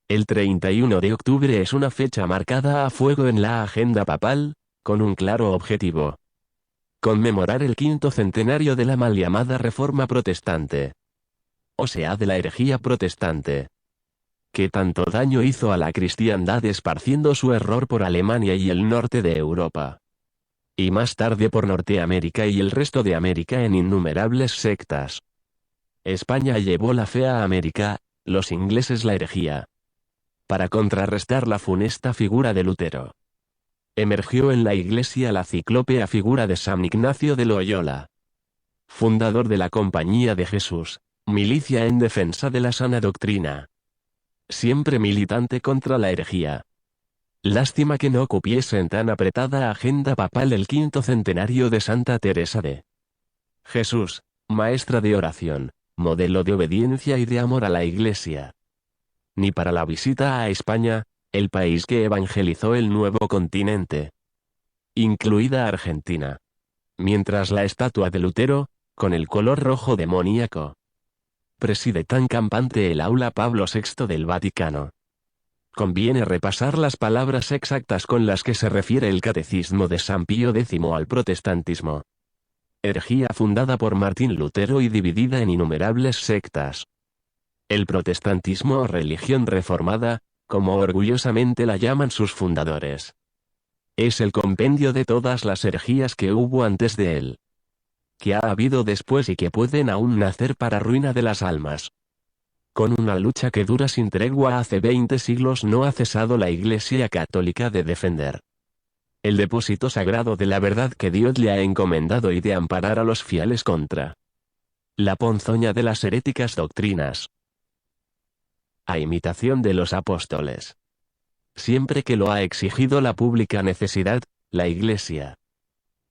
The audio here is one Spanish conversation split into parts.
El 31 de octubre es una fecha marcada a fuego en la agenda papal, con un claro objetivo: conmemorar el quinto centenario de la mal llamada Reforma Protestante. O sea, de la herejía protestante, que tanto daño hizo a la cristiandad esparciendo su error por Alemania y el norte de Europa, y más tarde por Norteamérica y el resto de América en innumerables sectas. España llevó la fe a América, los ingleses la herejía. Para contrarrestar la funesta figura de Lutero, emergió en la Iglesia la ciclópea figura de San Ignacio de Loyola, fundador de la Compañía de Jesús, milicia en defensa de la sana doctrina, siempre militante contra la herejía. Lástima que no cupiese en tan apretada agenda papal el quinto centenario de Santa Teresa de Jesús, maestra de oración, modelo de obediencia y de amor a la Iglesia. Ni para la visita a España, el país que evangelizó el nuevo continente, incluida Argentina. Mientras la estatua de Lutero, con el color rojo demoníaco, preside tan campante el aula Pablo VI del Vaticano. Conviene repasar las palabras exactas con las que se refiere el Catecismo de San Pío X al protestantismo. Herejía fundada por Martín Lutero y dividida en innumerables sectas. El protestantismo o religión reformada, como orgullosamente la llaman sus fundadores, es el compendio de todas las herejías que hubo antes de él, que ha habido después y que pueden aún nacer para ruina de las almas. Con una lucha que dura sin tregua hace 20 siglos no ha cesado la Iglesia Católica de defender el depósito sagrado de la verdad que Dios le ha encomendado y de amparar a los fieles contra la ponzoña de las heréticas doctrinas. A imitación de los apóstoles, siempre que lo ha exigido la pública necesidad, la Iglesia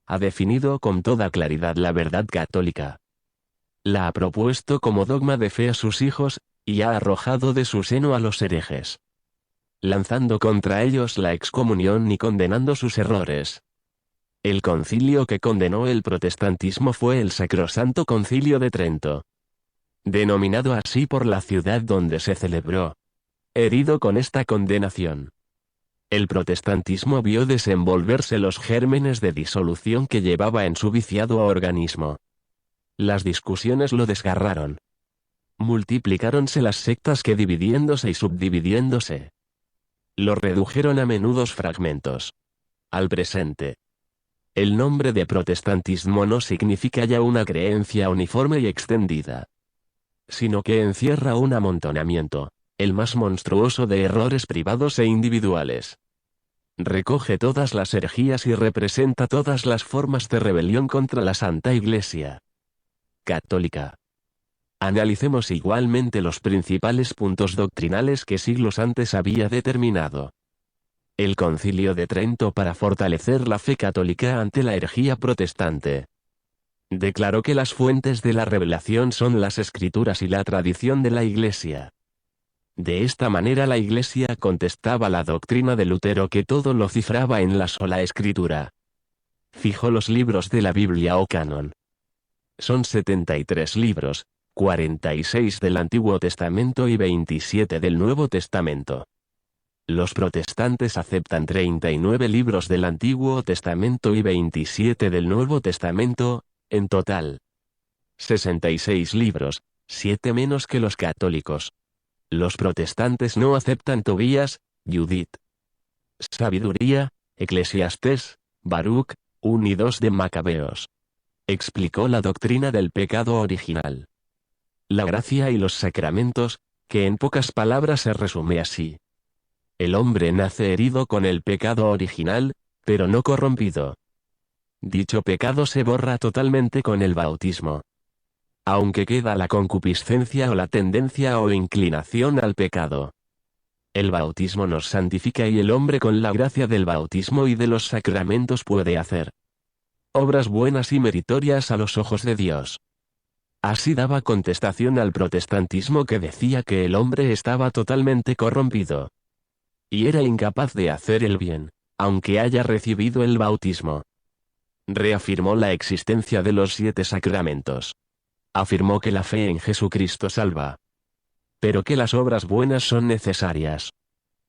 ha definido con toda claridad la verdad católica. La ha propuesto como dogma de fe a sus hijos, y ha arrojado de su seno a los herejes, lanzando contra ellos la excomunión y condenando sus errores. El concilio que condenó el protestantismo fue el Sacrosanto Concilio de Trento, denominado así por la ciudad donde se celebró. Herido con esta condenación, el protestantismo vio desenvolverse los gérmenes de disolución que llevaba en su viciado organismo. Las discusiones lo desgarraron. Multiplicáronse las sectas que dividiéndose y subdividiéndose, lo redujeron a menudos fragmentos. Al presente, el nombre de protestantismo no significa ya una creencia uniforme y extendida, sino que encierra un amontonamiento, el más monstruoso de errores privados e individuales. Recoge todas las herejías y representa todas las formas de rebelión contra la Santa Iglesia Católica. Analicemos igualmente los principales puntos doctrinales que siglos antes había determinado el Concilio de Trento para fortalecer la fe católica ante la herejía protestante. Declaró que las fuentes de la revelación son las Escrituras y la tradición de la Iglesia. De esta manera la Iglesia contestaba la doctrina de Lutero que todo lo cifraba en la sola Escritura. Fijó los libros de la Biblia o canon. Son 73 libros, 46 del Antiguo Testamento y 27 del Nuevo Testamento. Los protestantes aceptan 39 libros del Antiguo Testamento y 27 del Nuevo Testamento, en total 66 libros, 7 menos que los católicos. Los protestantes no aceptan Tobías, Judith, Sabiduría, Eclesiastés, Baruch, 1 y 2 de Macabeos. Explicó la doctrina del pecado original, la gracia y los sacramentos, que en pocas palabras se resume así: el hombre nace herido con el pecado original, pero no corrompido. Dicho pecado se borra totalmente con el bautismo, aunque queda la concupiscencia o la tendencia o inclinación al pecado. El bautismo nos santifica y el hombre con la gracia del bautismo y de los sacramentos puede hacer obras buenas y meritorias a los ojos de Dios. Así daba contestación al protestantismo que decía que el hombre estaba totalmente corrompido y era incapaz de hacer el bien, aunque haya recibido el bautismo. Reafirmó la existencia de los 7 sacramentos. Afirmó que la fe en Jesucristo salva, pero que las obras buenas son necesarias.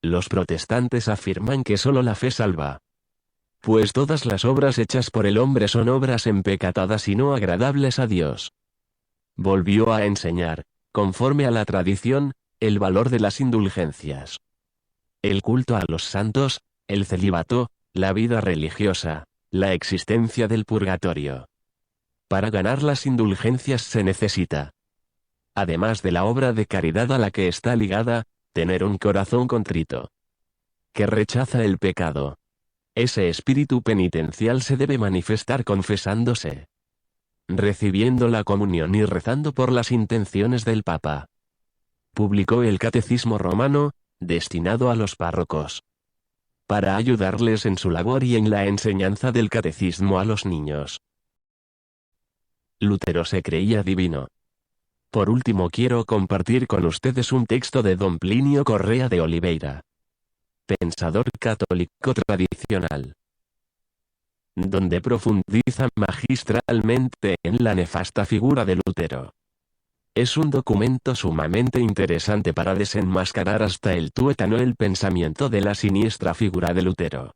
Los protestantes afirman que solo la fe salva. Pues todas las obras hechas por el hombre son obras empecatadas y no agradables a Dios. Volvió a enseñar, conforme a la tradición, el valor de las indulgencias. El culto a los santos, el celibato, la vida religiosa, la existencia del purgatorio. Para ganar las indulgencias se necesita, además de la obra de caridad a la que está ligada, tener un corazón contrito, que rechaza el pecado. Ese espíritu penitencial se debe manifestar confesándose, recibiendo la comunión y rezando por las intenciones del Papa. Publicó el Catecismo Romano, destinado a los párrocos, para ayudarles en su labor y en la enseñanza del catecismo a los niños. Lutero se creía divino. Por último quiero compartir con ustedes un texto de don Plinio Correa de Oliveira, pensador católico tradicional, donde profundiza magistralmente en la nefasta figura de Lutero. Es un documento sumamente interesante para desenmascarar hasta el tuétano el pensamiento de la siniestra figura de Lutero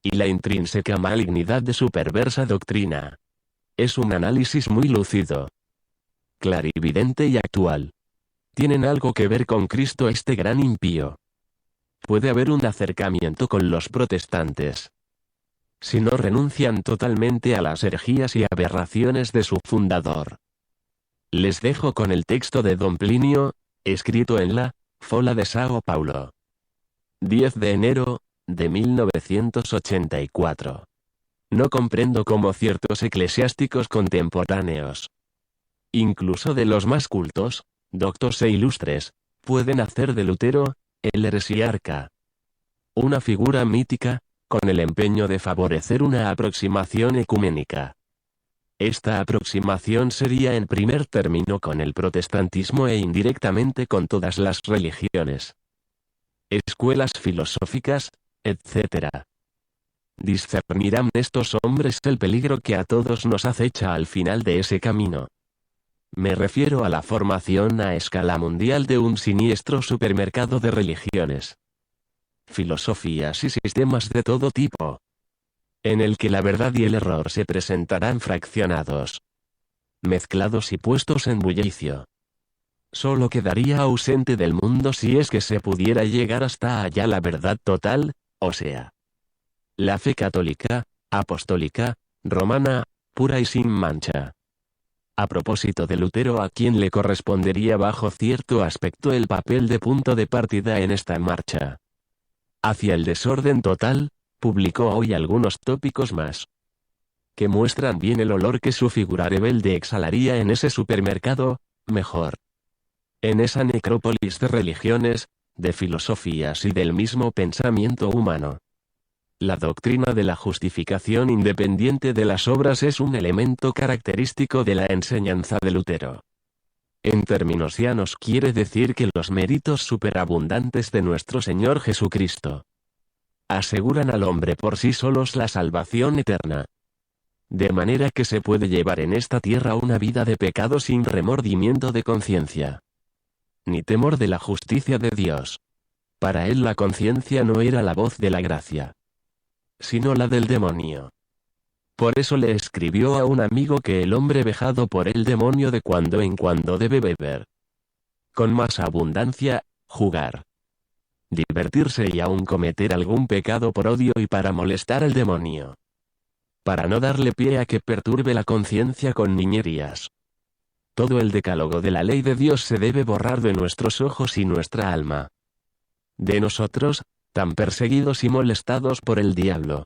y la intrínseca malignidad de su perversa doctrina. Es un análisis muy lúcido, clarividente y actual. ¿Tienen algo que ver con Cristo este gran impío? Puede haber un acercamiento con los protestantes, si no renuncian totalmente a las herejías y aberraciones de su fundador. Les dejo con el texto de don Plinio, escrito en la Fola de Sao Paulo, 10 de enero de 1984. No comprendo cómo ciertos eclesiásticos contemporáneos, incluso de los más cultos, doctos e ilustres, pueden hacer de Lutero, el heresiarca, una figura mítica, con el empeño de favorecer una aproximación ecuménica. Esta aproximación sería en primer término con el protestantismo e indirectamente con todas las religiones, escuelas filosóficas, etc. Discernirán estos hombres el peligro que a todos nos acecha al final de ese camino. Me refiero a la formación a escala mundial de un siniestro supermercado de religiones, filosofías y sistemas de todo tipo, en el que la verdad y el error se presentarán fraccionados, mezclados y puestos en bullicio. Solo quedaría ausente del mundo si es que se pudiera llegar hasta allá la verdad total, o sea, la fe católica, apostólica, romana, pura y sin mancha. A propósito de Lutero, a quien le correspondería bajo cierto aspecto el papel de punto de partida en esta marcha hacia el desorden total, publicó hoy algunos tópicos más, que muestran bien el olor que su figura rebelde exhalaría en ese supermercado, mejor, en esa necrópolis de religiones, de filosofías y del mismo pensamiento humano. La doctrina de la justificación independiente de las obras es un elemento característico de la enseñanza de Lutero. En términos llanos quiere decir que los méritos superabundantes de nuestro Señor Jesucristo aseguran al hombre por sí solos la salvación eterna, de manera que se puede llevar en esta tierra una vida de pecado sin remordimiento de conciencia, ni temor de la justicia de Dios. Para él la conciencia no era la voz de la gracia, sino la del demonio. Por eso le escribió a un amigo que el hombre vejado por el demonio de cuando en cuando debe beber con más abundancia, jugar, divertirse y aún cometer algún pecado por odio y para molestar al demonio, para no darle pie a que perturbe la conciencia con niñerías. Todo el decálogo de la ley de Dios se debe borrar de nuestros ojos y nuestra alma. De nosotros, tan perseguidos y molestados por el diablo.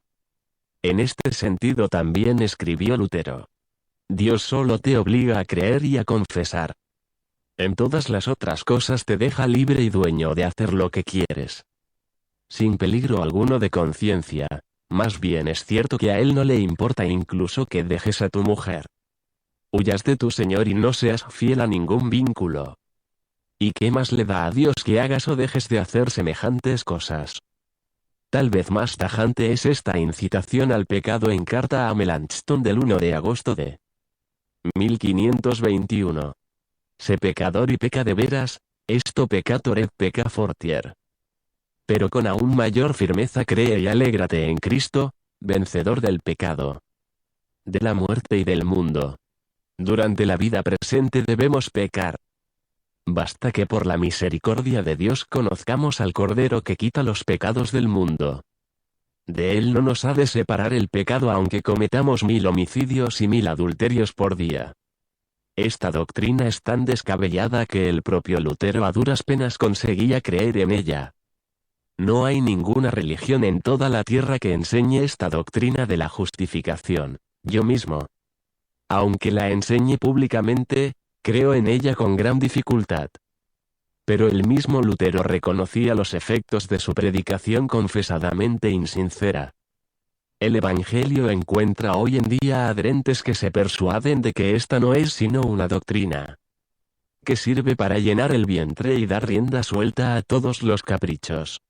En este sentido también escribió Lutero. Dios solo te obliga a creer y a confesar. En todas las otras cosas te deja libre y dueño de hacer lo que quieres, sin peligro alguno de conciencia. Más bien es cierto que a él no le importa incluso que dejes a tu mujer, huyas de tu Señor y no seas fiel a ningún vínculo. ¿Y qué más le da a Dios que hagas o dejes de hacer semejantes cosas? Tal vez más tajante es esta incitación al pecado en carta a Melanchthon del 1 de agosto de 1521. Sé pecador y peca de veras, Esto peccator et pecca fortier. Pero con aún mayor firmeza cree y alégrate en Cristo, vencedor del pecado, de la muerte y del mundo. Durante la vida presente debemos pecar. Basta que por la misericordia de Dios conozcamos al Cordero que quita los pecados del mundo. De Él no nos ha de separar el pecado aunque cometamos 1000 homicidios y 1000 adulterios por día. Esta doctrina es tan descabellada que el propio Lutero a duras penas conseguía creer en ella. No hay ninguna religión en toda la tierra que enseñe esta doctrina de la justificación. Yo mismo, aunque la enseñe públicamente, creo en ella con gran dificultad. Pero el mismo Lutero reconocía los efectos de su predicación confesadamente insincera. El Evangelio encuentra hoy en día adherentes que se persuaden de que esta no es sino una doctrina que sirve para llenar el vientre y dar rienda suelta a todos los caprichos.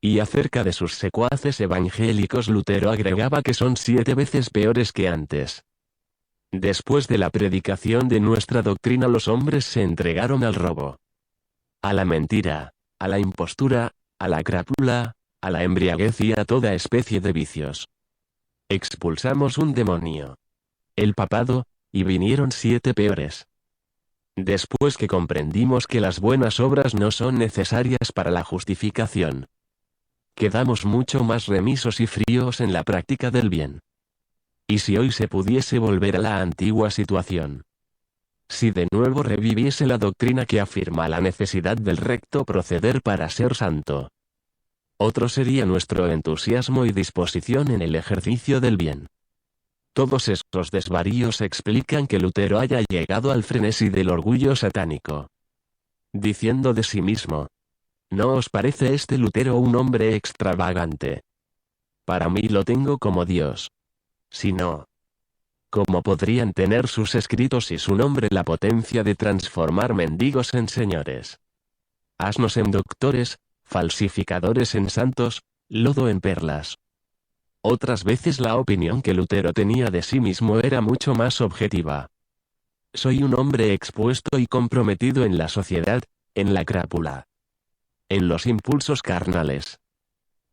Y acerca de sus secuaces evangélicos Lutero agregaba que son 7 veces peores que antes. Después de la predicación de nuestra doctrina los hombres se entregaron al robo, a la mentira, a la impostura, a la crápula, a la embriaguez y a toda especie de vicios. Expulsamos un demonio, el papado, y vinieron 7 peores. Después que comprendimos que las buenas obras no son necesarias para la justificación, quedamos mucho más remisos y fríos en la práctica del bien. Y si hoy se pudiese volver a la antigua situación, si de nuevo reviviese la doctrina que afirma la necesidad del recto proceder para ser santo, otro sería nuestro entusiasmo y disposición en el ejercicio del bien. Todos estos desvaríos explican que Lutero haya llegado al frenesí del orgullo satánico, diciendo de sí mismo: ¿no os parece este Lutero un hombre extravagante? Para mí lo tengo como Dios. Si no, ¿cómo podrían tener sus escritos y su nombre la potencia de transformar mendigos en señores, asnos en doctores, falsificadores en santos, lodo en perlas? Otras veces la opinión que Lutero tenía de sí mismo era mucho más objetiva. Soy un hombre expuesto y comprometido en la sociedad, en la crápula, en los impulsos carnales,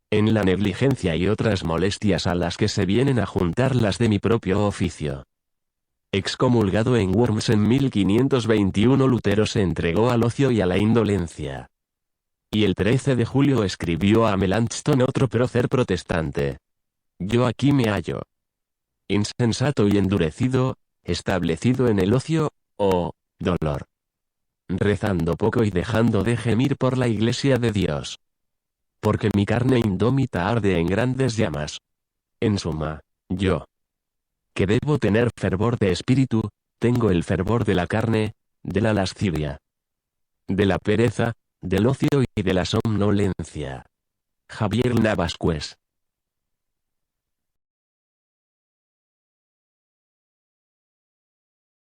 en la negligencia y otras molestias a las que se vienen a juntar las de mi propio oficio. Excomulgado en Worms en 1521 Lutero se entregó al ocio y a la indolencia. Y el 13 de julio escribió a Melanchthon otro prócer protestante: yo aquí me hallo, insensato y endurecido, establecido en el ocio, oh, dolor, rezando poco y dejando de gemir por la iglesia de Dios. Porque mi carne indómita arde en grandes llamas. En suma, yo, que debo tener fervor de espíritu, tengo el fervor de la carne, de la lascivia, de la pereza, del ocio y de la somnolencia. Javier Navascués.